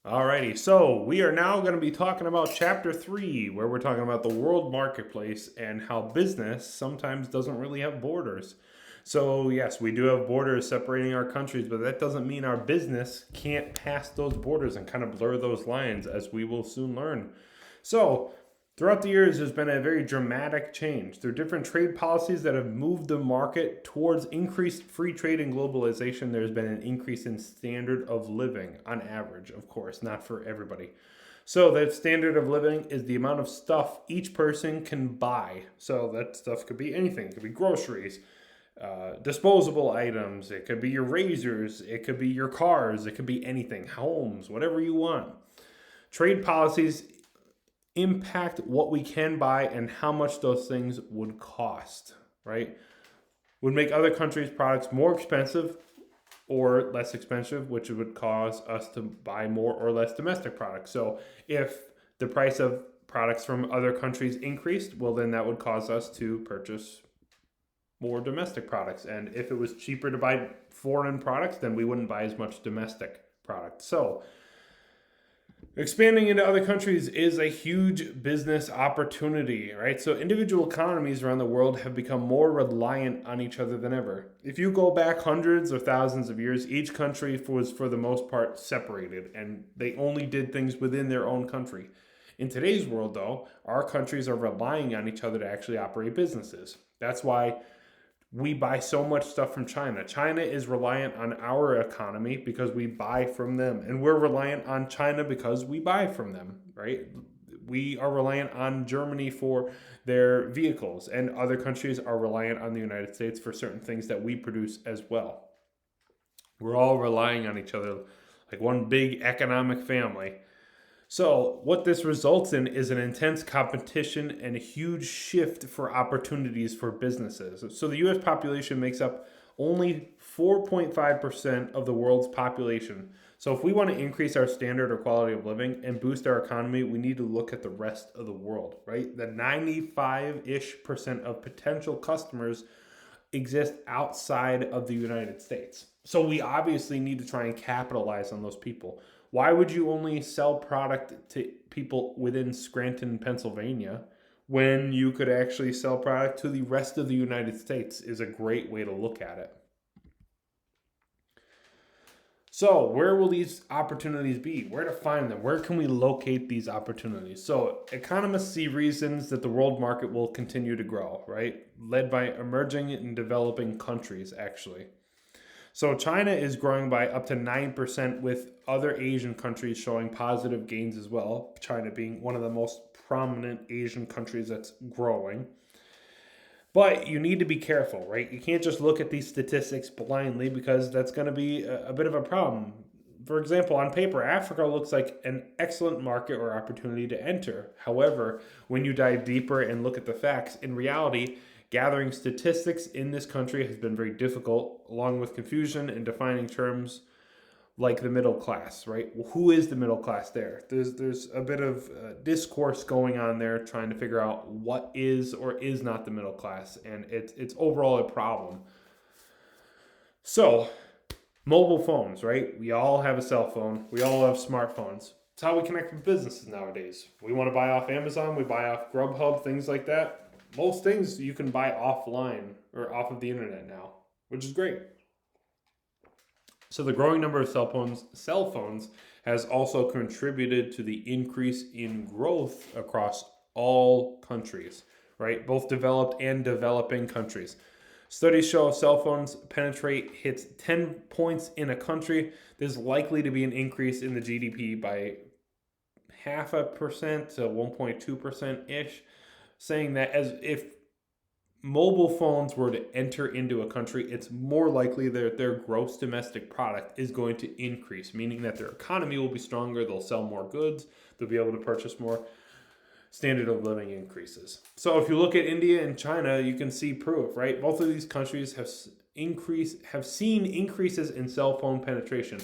Alrighty, so we are now going to be talking about chapter 3, where we're talking about the world marketplace and how business sometimes doesn't really have borders. So, yes, we do have borders separating our countries, but that doesn't mean our business can't pass those borders and kind of blur those lines, as we will soon learn. So, throughout the years, there's been a very dramatic change. There are different trade policies that have moved the market towards increased free trade and globalization. There's been an increase in standard of living on average, of course, not for everybody. So, that standard of living is the amount of stuff each person can buy. So, that stuff could be anything, it could be groceries, disposable items, it could be your razors, it could be your cars, it could be anything, homes, whatever you want. Trade policies impact what we can buy and how much those things would cost, right? Would make other countries' products more expensive or less expensive, which would cause us to buy more or less domestic products. So if the price of products from other countries increased, well, then that would cause us to purchase more domestic products. And if it was cheaper to buy foreign products, then we wouldn't buy as much domestic product. So expanding into other countries is a huge business opportunity, right? So individual economies around the world have become more reliant on each other than ever. If you go back hundreds or thousands of years, each country was for the most part separated and they only did things within their own country. In today's world, though, our countries are relying on each other to actually operate businesses. That's why we buy so much stuff from China. China is reliant on our economy because we buy from them, and we're reliant on China because we buy from them, right? We are reliant on Germany for their vehicles, and other countries are reliant on the United States for certain things that we produce as well. We're all relying on each other like one big economic family. So, what this results in is an intense competition and a huge shift for opportunities for businesses. So, the US population makes up only 4.5% of the world's population. So, if we want to increase our standard or quality of living and boost our economy, we need to look at the rest of the world, right? The 95% of potential customers exist outside of the United States. So we obviously need to try and capitalize on those people. Why would you only sell product to people within Scranton, Pennsylvania, when you could actually sell product to the rest of the United States? Is a great way to look at it. So, where will these opportunities be? Where to find them? Where can we locate these opportunities? So, economists see reasons that the world market will continue to grow, right? Led by emerging and developing countries, actually. So, China is growing by up to 9%, with other Asian countries showing positive gains as well. China being one of the most prominent Asian countries that's growing. But you need to be careful, right? You can't just look at these statistics blindly because that's going to be a bit of a problem. For example, on paper, Africa looks like an excellent market or opportunity to enter. However, when you dive deeper and look at the facts, in reality, gathering statistics in this country has been very difficult, along with confusion in defining terms like the middle class, right? Well, who is the middle class there? There's a bit of discourse going on there, trying to figure out what is or is not the middle class, and it's overall a problem. So, mobile phones, right? We all have a cell phone. We all have smartphones. It's how we connect with businesses nowadays. We want to buy off Amazon. We buy off Grubhub, things like that. Most things you can buy offline or off of the internet now, which is great. So the growing number of cell phones has also contributed to the increase in growth across all countries, right? Both developed and developing countries. Studies show if cell phones penetrate hits 10 points in a country, there's likely to be an increase in the GDP by 0.5% to 1.2% ish, saying that as if mobile phones were to enter into a country, it's more likely that their gross domestic product is going to increase, meaning that their economy will be stronger, they'll sell more goods, they'll be able to purchase more, standard of living increases. So if you look at India and China, you can see proof, right? Both of these countries have seen increases in cell phone penetration.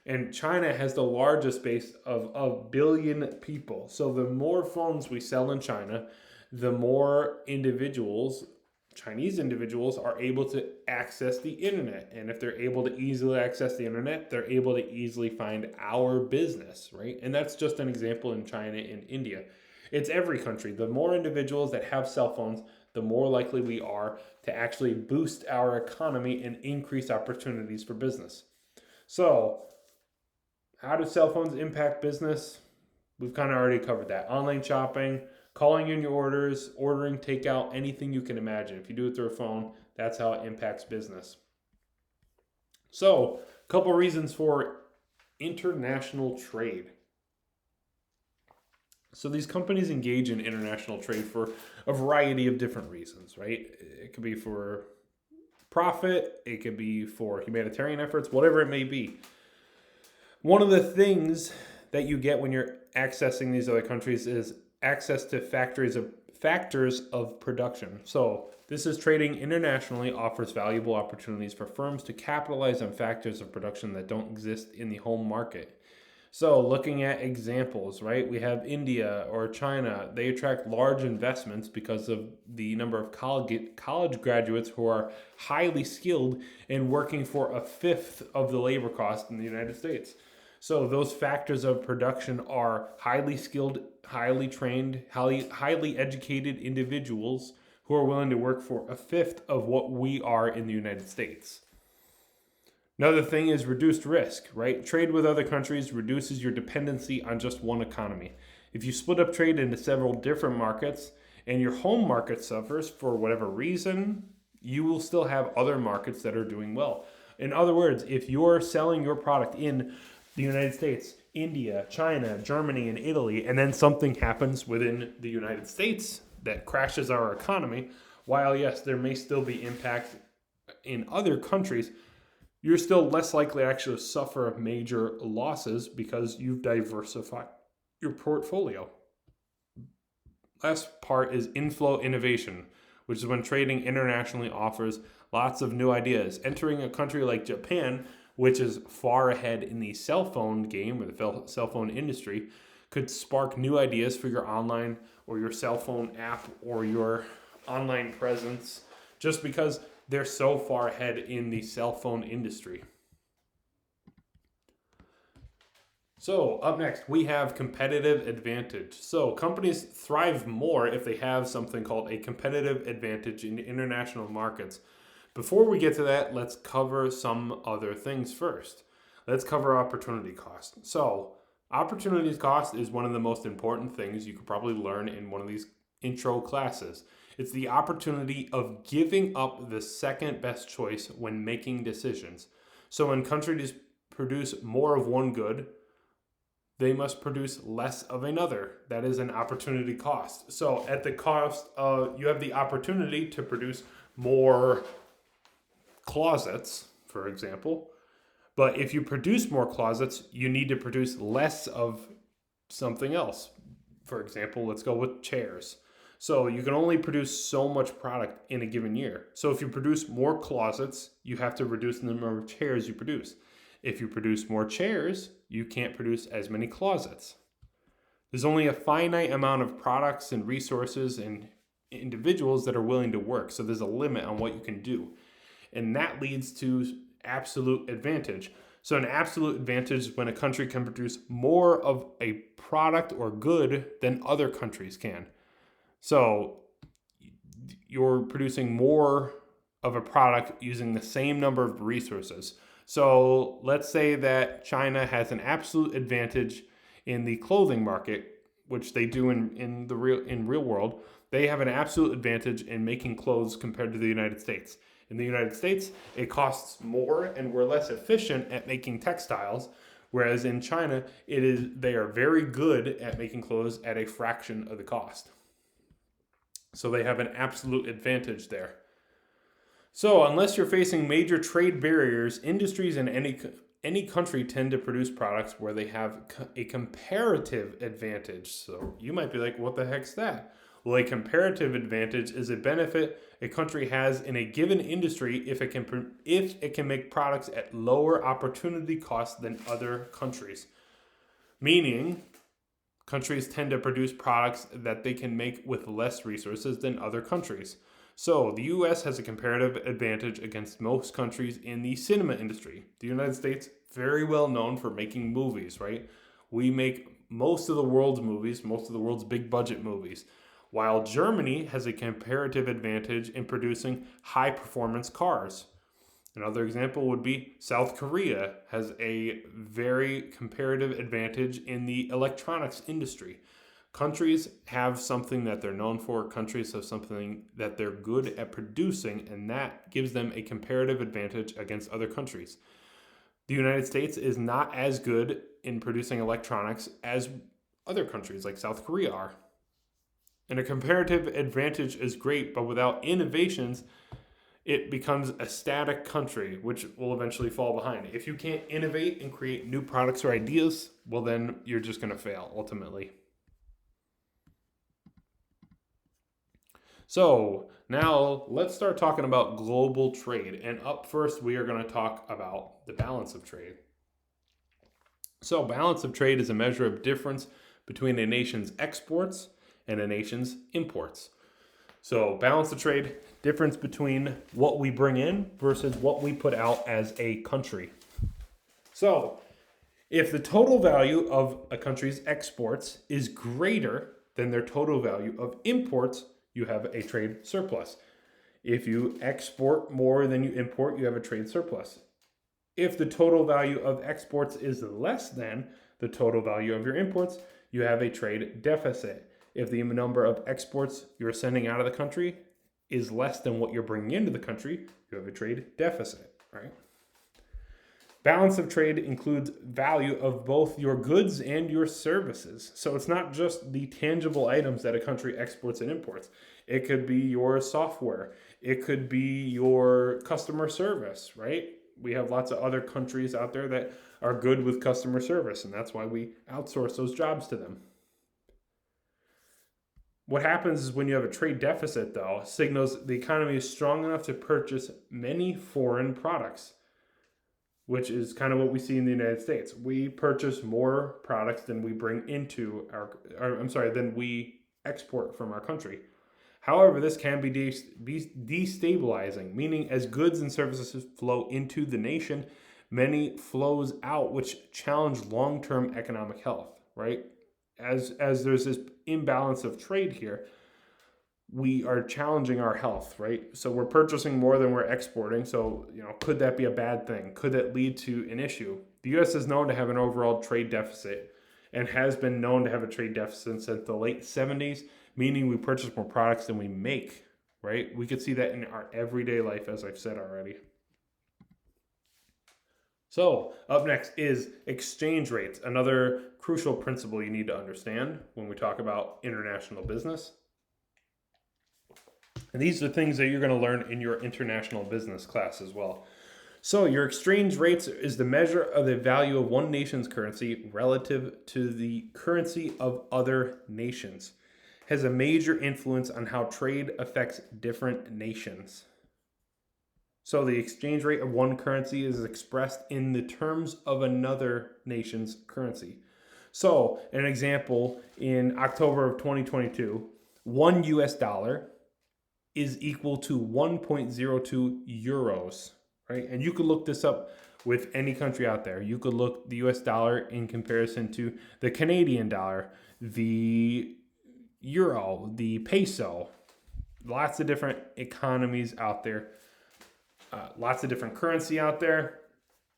And China has the largest base of a billion people. So the more phones we sell in China, the more individuals Chinese individuals are able to access the internet. And if they're able to easily access the internet, they're able to easily find our business, right? And that's just an example in China and India. It's every country. The more individuals that have cell phones, the more likely we are to actually boost our economy and increase opportunities for business. So, how do cell phones impact business? We've kind of already covered that. Online shopping, calling in your orders, ordering takeout, anything you can imagine. If you do it through a phone, that's how it impacts business. So, a couple reasons for international trade. So these companies engage in international trade for a variety of different reasons, right? It could be for profit, it could be for humanitarian efforts, whatever it may be. One of the things that you get when you're accessing these other countries is access to factors of production. So this is trading internationally offers valuable opportunities for firms to capitalize on factors of production that don't exist in the home market. So looking at examples, right? We have India or China. They attract large investments because of the number of college graduates who are highly skilled and working for a fifth of the labor cost in the United States. So those factors of production are highly skilled, highly trained, highly educated individuals who are willing to work for a fifth of what we are in the United States. Another thing is reduced risk, right? Trade with other countries reduces your dependency on just one economy. If you split up trade into several different markets and your home market suffers for whatever reason, you will still have other markets that are doing well. In other words, if you're selling your product in the United States, India, China, Germany, and Italy, and then something happens within the United States that crashes our economy, while yes, there may still be impact in other countries, you're still less likely to actually suffer major losses because you've diversified your portfolio. Last part is inflow innovation, which is when trading internationally offers lots of new ideas. Entering a country like Japan, which is far ahead in the cell phone game or the cell phone industry, could spark new ideas for your online or your cell phone app or your online presence just because they're so far ahead in the cell phone industry. So up next, we have competitive advantage. So companies thrive more if they have something called a competitive advantage in international markets. Before we get to that, let's cover some other things first. Let's cover opportunity cost. So opportunity cost is one of the most important things you could probably learn in one of these intro classes. It's the opportunity of giving up the second best choice when making decisions. So when countries produce more of one good, they must produce less of another. That is an opportunity cost. So at the cost of, you have the opportunity to produce more closets, for example. But if you produce more closets, you need to produce less of something else. For example, let's go with chairs. So you can only produce so much product in a given year. So if you produce more closets, you have to reduce the number of chairs you produce. If you produce more chairs, you can't produce as many closets. There's only a finite amount of products and resources and individuals that are willing to work. So there's a limit on what you can do. And that leads to absolute advantage. So an absolute advantage is when a country can produce more of a product or good than other countries can. So you're producing more of a product using the same number of resources. So let's say that China has an absolute advantage in the clothing market, which they do in real world. They have an absolute advantage in making clothes compared to the United States. In the United States, it costs more and we're less efficient at making textiles, whereas in China, they are very good at making clothes at a fraction of the cost. So they have an absolute advantage there. So unless you're facing major trade barriers, industries in any country tend to produce products where they have a comparative advantage. So you might be like, what the heck's that? Well, a comparative advantage is a benefit a country has in a given industry if it can make products at lower opportunity costs than other countries. Meaning, countries tend to produce products that they can make with less resources than other countries. So the US has a comparative advantage against most countries in the cinema industry. The United States, very well known for making movies, right? We make most of the world's movies, most of the world's big budget movies, while Germany has a comparative advantage in producing high performance cars. Another example would be South Korea has a very comparative advantage in the electronics industry. Countries have something that they're known for, countries have something that they're good at producing, and that gives them a comparative advantage against other countries. The United States is not as good in producing electronics as other countries like South Korea are. And a comparative advantage is great, but without innovations, it becomes a static country, which will eventually fall behind. If you can't innovate and create new products or ideas, well, then you're just going to fail ultimately. So now let's start talking about global trade. And up first, we are going to talk about the balance of trade. So, balance of trade is a measure of difference between a nation's exports and a nation's imports. So, balance of trade, difference between what we bring in versus what we put out as a country. So, if the total value of a country's exports is greater than their total value of imports, you have a trade surplus. If you export more than you import, you have a trade surplus. If the total value of exports is less than the total value of your imports, you have a trade deficit. If the number of exports you're sending out of the country is less than what you're bringing into the country, you have a trade deficit, right? Balance of trade includes value of both your goods and your services. So it's not just the tangible items that a country exports and imports. It could be your software. It could be your customer service, right? We have lots of other countries out there that are good with customer service, and that's why we outsource those jobs to them. What happens is when you have a trade deficit, though, signals the economy is strong enough to purchase many foreign products, which is kind of what we see in the United States. We purchase more products than we bring into than we export from our country. However, this can be destabilizing, meaning as goods and services flow into the nation, many flows out, which challenge long-term economic health, right? As there's this imbalance of trade here, we are challenging our health, right? So we're purchasing more than we're exporting. So, could that be a bad thing? Could that lead to an issue? The U.S. is known to have an overall trade deficit and has been known to have a trade deficit since the late 70s, meaning we purchase more products than we make, right? We could see that in our everyday life, as I've said already. So, up next is exchange rates, another crucial principle you need to understand when we talk about international business. And these are things that you're going to learn in your international business class as well. So, your exchange rates is the measure of the value of one nation's currency relative to the currency of other nations. It has a major influence on how trade affects different nations. So the exchange rate of one currency is expressed in the terms of another nation's currency. So, an example, in October of 2022, one US dollar is equal to 1.02 euros, right? And you could look this up with any country out there. You could look the US dollar in comparison to the Canadian dollar, the euro, the peso, lots of different economies out there. Lots of different currency out there,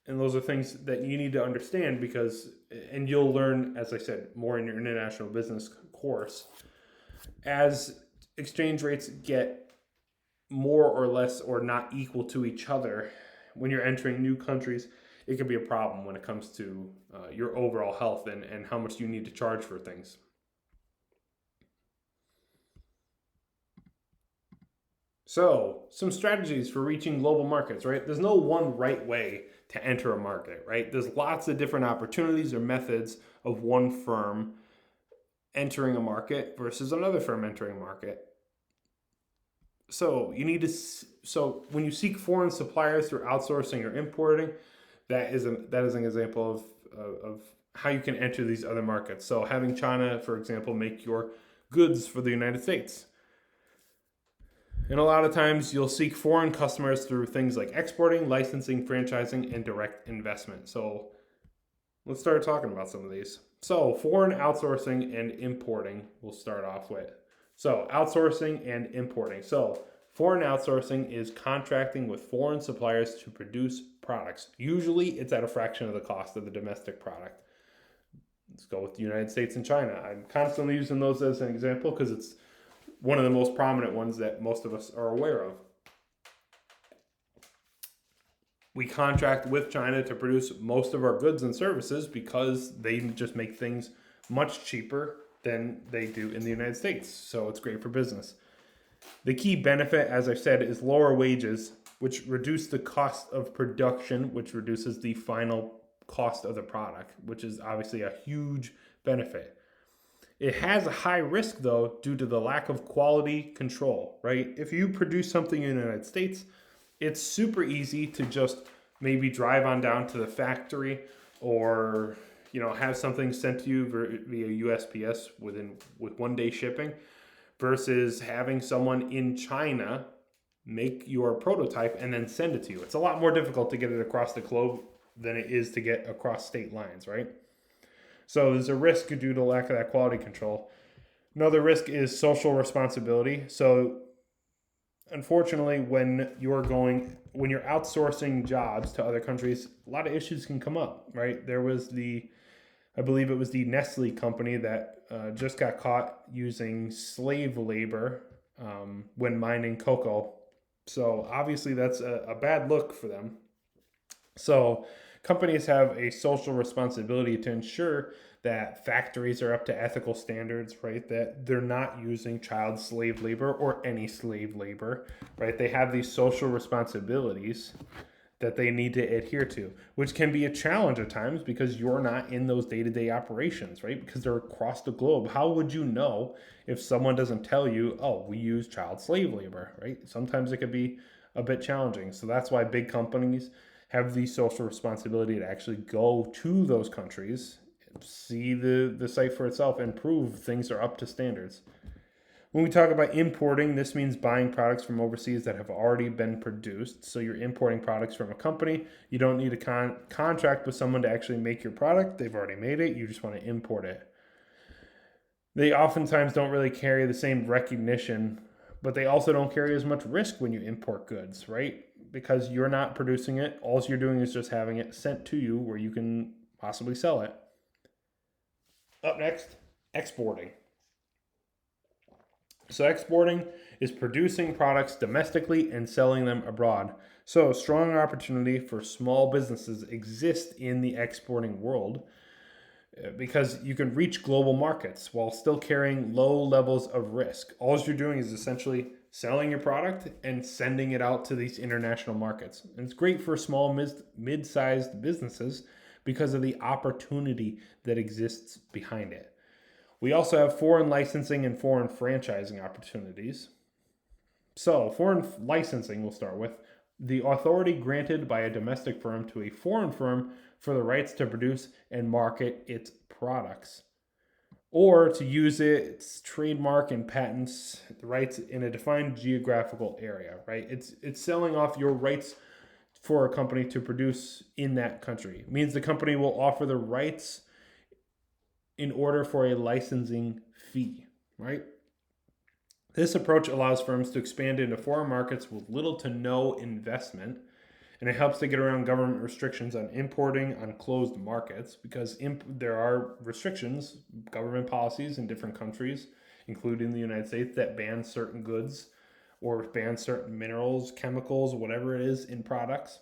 and those are things that you need to understand and you'll learn, as I said, more in your international business course. As exchange rates get more or less or not equal to each other, when you're entering new countries, it can be a problem when it comes to your overall health and how much you need to charge for things. So, some strategies for reaching global markets, right? There's no one right way to enter a market, right? There's lots of different opportunities or methods of one firm entering a market versus another firm entering a market. So, when you seek foreign suppliers through outsourcing or importing, that is an example of how you can enter these other markets. So, having China, for example, make your goods for the United States. And a lot of times you'll seek foreign customers through things like exporting, licensing, franchising, and direct investment. So let's start talking about some of these. So foreign outsourcing and importing we'll start off with. So outsourcing and importing. So foreign outsourcing is contracting with foreign suppliers to produce products. Usually it's at a fraction of the cost of the domestic product. Let's go with the United States and China. I'm constantly using those as an example because it's one of the most prominent ones that most of us are aware of. We contract with China to produce most of our goods and services because they just make things much cheaper than they do in the United States. So it's great for business. The key benefit, as I said, is lower wages, which reduce the cost of production, which reduces the final cost of the product, which is obviously a huge benefit. It has a high risk, though, due to the lack of quality control, right? If you produce something in the United States, it's super easy to just maybe drive on down to the factory or have something sent to you via USPS with 1 day shipping versus having someone in China make your prototype and then send it to you. It's a lot more difficult to get it across the globe than it is to get across state lines, right? So there's a risk due to lack of that quality control. Another risk is social responsibility. So unfortunately, when you're outsourcing jobs to other countries, a lot of issues can come up, right? There was I believe it was the Nestle company that just got caught using slave labor when mining cocoa. So obviously that's a bad look for them. So companies have a social responsibility to ensure that factories are up to ethical standards, right? That they're not using child slave labor or any slave labor, right? They have these social responsibilities that they need to adhere to, which can be a challenge at times because you're not in those day-to-day operations, right? Because they're across the globe. How would you know if someone doesn't tell you, oh, we use child slave labor, right? Sometimes it could be a bit challenging. So that's why big companies have the social responsibility to actually go to those countries, see the site for itself, and prove things are up to standards. When we talk about importing, this means buying products from overseas that have already been produced. So you're importing products from a company. You don't need a contract with someone to actually make your product. They've already made it. You just want to import it. They oftentimes don't really carry the same recognition, but they also don't carry as much risk when you import goods, right? Because you're not producing it. All you're doing is just having it sent to you where you can possibly sell it. Up next, exporting. So exporting is producing products domestically and selling them abroad. So a strong opportunity for small businesses exists in the exporting world because you can reach global markets while still carrying low levels of risk. All you're doing is essentially selling your product and sending it out to these international markets. And it's great for small, mid-sized businesses because of the opportunity that exists behind it. We also have foreign licensing and foreign franchising opportunities. So, foreign licensing we'll start with. The authority granted by a domestic firm to a foreign firm for the rights to produce and market its products, or to use its trademark and patents the rights in a defined geographical area, right? It's selling off your rights for a company to produce in that country. It means the company will offer the rights in order for a licensing fee, right? This approach allows firms to expand into foreign markets with little to no investment, and it helps to get around government restrictions on importing on closed markets because there are restrictions, government policies in different countries, including the United States, that ban certain goods or ban certain minerals, chemicals, whatever it is in products.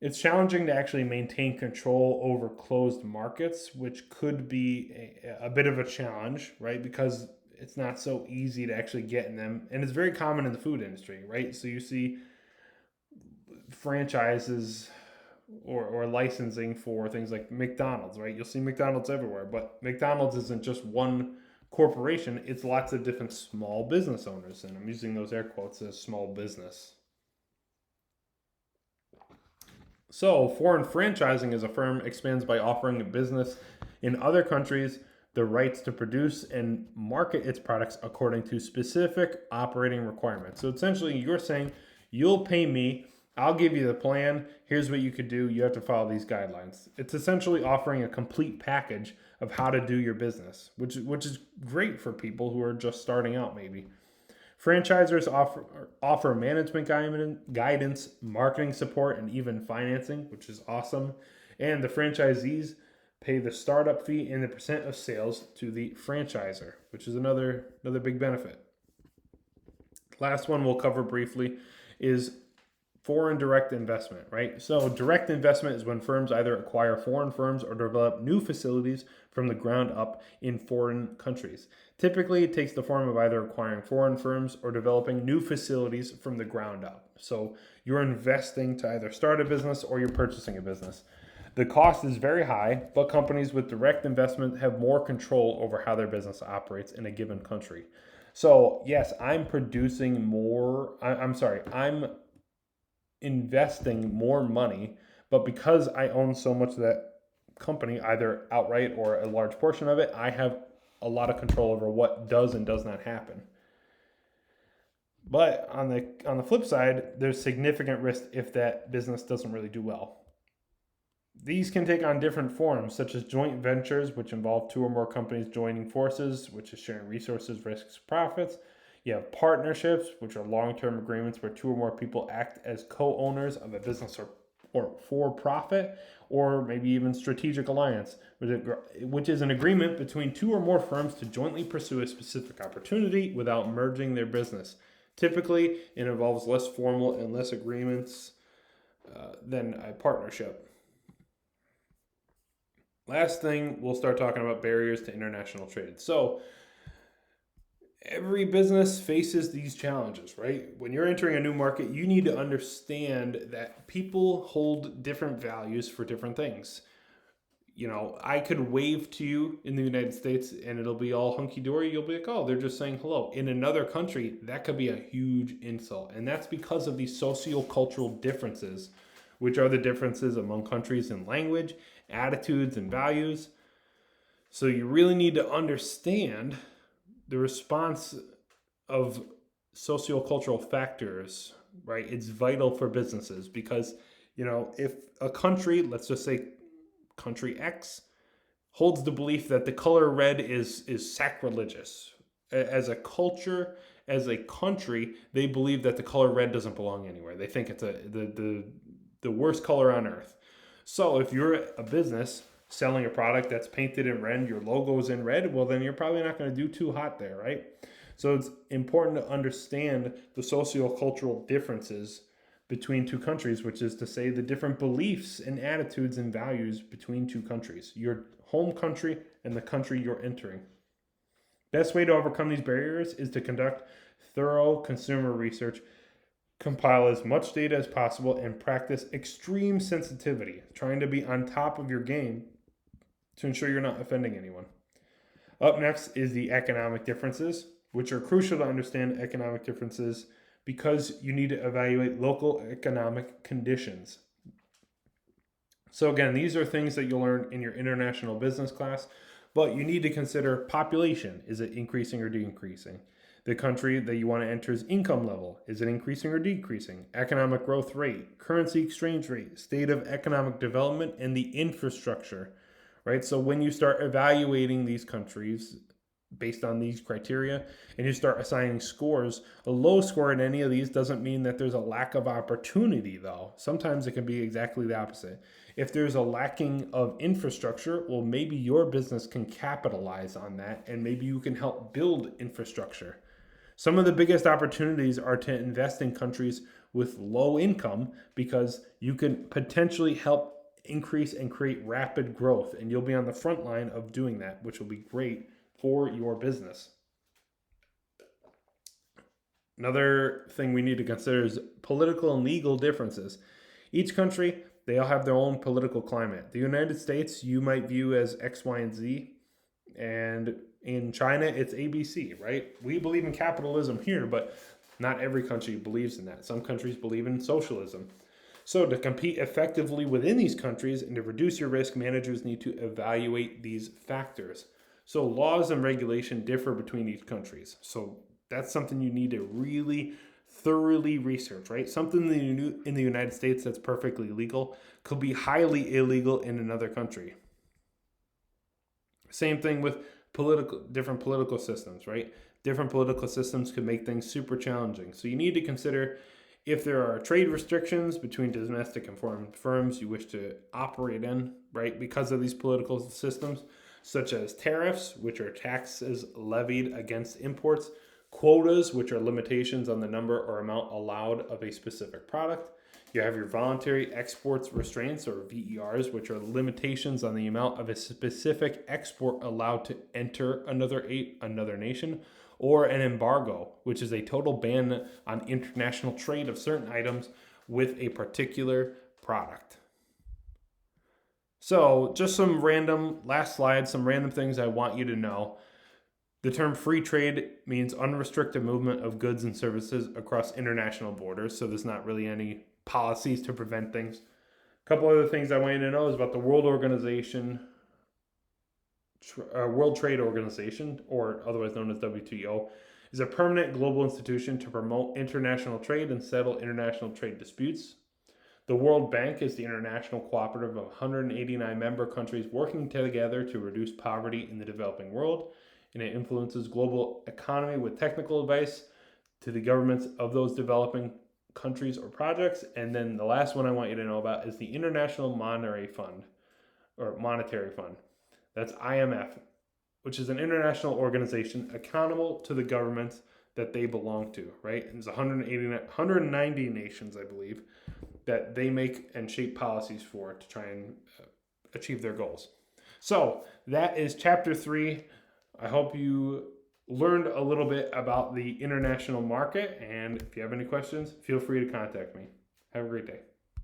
It's challenging to actually maintain control over closed markets, which could be a bit of a challenge, right? Because it's not so easy to actually get in them. And it's very common in the food industry, right? So you see franchises or licensing for things like McDonald's, right? You'll see McDonald's everywhere, but McDonald's isn't just one corporation, it's lots of different small business owners. And I'm using those air quotes as small business. So, foreign franchising as a firm expands by offering a business in other countries the rights to produce and market its products according to specific operating requirements. So essentially, you're saying, you'll pay me, I'll give you the plan, here's what you could do, you have to follow these guidelines. It's essentially offering a complete package of how to do your business, which is great for people who are just starting out maybe. Franchisors offer management guidance, marketing support, and even financing, which is awesome. And the franchisees pay the startup fee and the percent of sales to the franchisor, which is another big benefit. Last one we'll cover briefly is foreign direct investment, right? So direct investment is when firms either acquire foreign firms or develop new facilities from the ground up in foreign countries. Typically, it takes the form of either acquiring foreign firms or developing new facilities from the ground up. So you're investing to either start a business or you're purchasing a business. The cost is very high, but companies with direct investment have more control over how their business operates in a given country. So yes, I'm investing more money, but because I own so much of that company, either outright or a large portion of it, I have a lot of control over what does and does not happen. But on the flip side, there's significant risk if that business doesn't really do well. These can take on different forms, such as joint ventures, which involve two or more companies joining forces, which is sharing resources, risks, profits. You have partnerships, which are long-term agreements where two or more people act as co-owners of a business or for profit, or maybe even strategic alliance, which is an agreement between two or more firms to jointly pursue a specific opportunity without merging their business. Typically, it involves less formal and less agreements than a partnership. Last thing, we'll start talking about barriers to international trade. So every business faces these challenges, right? When you're entering a new market, you need to understand that people hold different values for different things. You know, I could wave to you in the United States and it'll be all hunky-dory. You'll be like, oh, they're just saying hello. In another country, that could be a huge insult. And that's because of these socio-cultural differences, which are the differences among countries in language, attitudes, and values. So you really need to understand the response of sociocultural factors, right? It's vital for businesses because, you know, if a country, let's just say country X, holds the belief that the color red is sacrilegious. As a culture, as a country, they believe that the color red doesn't belong anywhere. They think it's the worst color on earth. So if you're a business selling a product that's painted in red, your logo is in red, well, then you're probably not going to do too hot there, right? So it's important to understand the sociocultural differences between two countries, which is to say the different beliefs and attitudes and values between two countries, your home country and the country you're entering. Best way to overcome these barriers is to conduct thorough consumer research, compile as much data as possible, and practice extreme sensitivity, trying to be on top of your game to ensure you're not offending anyone. Up next is the economic differences, which are crucial to understand economic differences because you need to evaluate local economic conditions. So again, these are things that you'll learn in your international business class, but you need to consider population. Is it increasing or decreasing? The country that you want to enter's income level. Is it increasing or decreasing? Economic growth rate, currency exchange rate, state of economic development, and the infrastructure, right? So when you start evaluating these countries based on these criteria and you start assigning scores, a low score in any of these doesn't mean that there's a lack of opportunity though. Sometimes it can be exactly the opposite. If there's a lacking of infrastructure, well, maybe your business can capitalize on that and maybe you can help build infrastructure. Some of the biggest opportunities are to invest in countries with low income because you can potentially help increase and create rapid growth, and you'll be on the front line of doing that, which will be great for your business. Another thing we need to consider is political and legal differences. Each country, they all have their own political climate. The United States, you might view as X, Y, and Z, and in China, it's ABC, right? We believe in capitalism here, but not every country believes in that. Some countries believe in socialism. So to compete effectively within these countries and to reduce your risk, managers need to evaluate these factors. So laws and regulation differ between each countries. So that's something you need to really thoroughly research, right? Something in the United States that's perfectly legal could be highly illegal in another country. Same thing with different political systems, right? Different political systems could make things super challenging. So you need to consider if there are trade restrictions between domestic and foreign firms you wish to operate in, right? Because of these political systems, such as tariffs, which are taxes levied against imports, quotas, which are limitations on the number or amount allowed of a specific product. You have your voluntary exports restraints, or VERs, which are limitations on the amount of a specific export allowed to enter another nation, or an embargo, which is a total ban on international trade of certain items with a particular product. So, just some random things I want you to know. The term free trade means unrestricted movement of goods and services across international borders, so there's not really any policies to prevent things. A couple other things I want you to know is about the World Trade Organization, or otherwise known as WTO, is a permanent global institution to promote international trade and settle international trade disputes. The World Bank is the international cooperative of 189 member countries working together to reduce poverty in the developing world, and it influences global economy with technical advice to the governments of those developing countries or projects. And then the last one I want you to know about is the International Monetary Fund, or Monetary Fund. That's IMF, which is an international organization accountable to the governments that they belong to, right? And there's 190 nations, I believe, that they make and shape policies for to try and achieve their goals. So that is chapter 3. I hope you learned a little bit about the international market, and if you have any questions, feel free to contact me. Have a great day.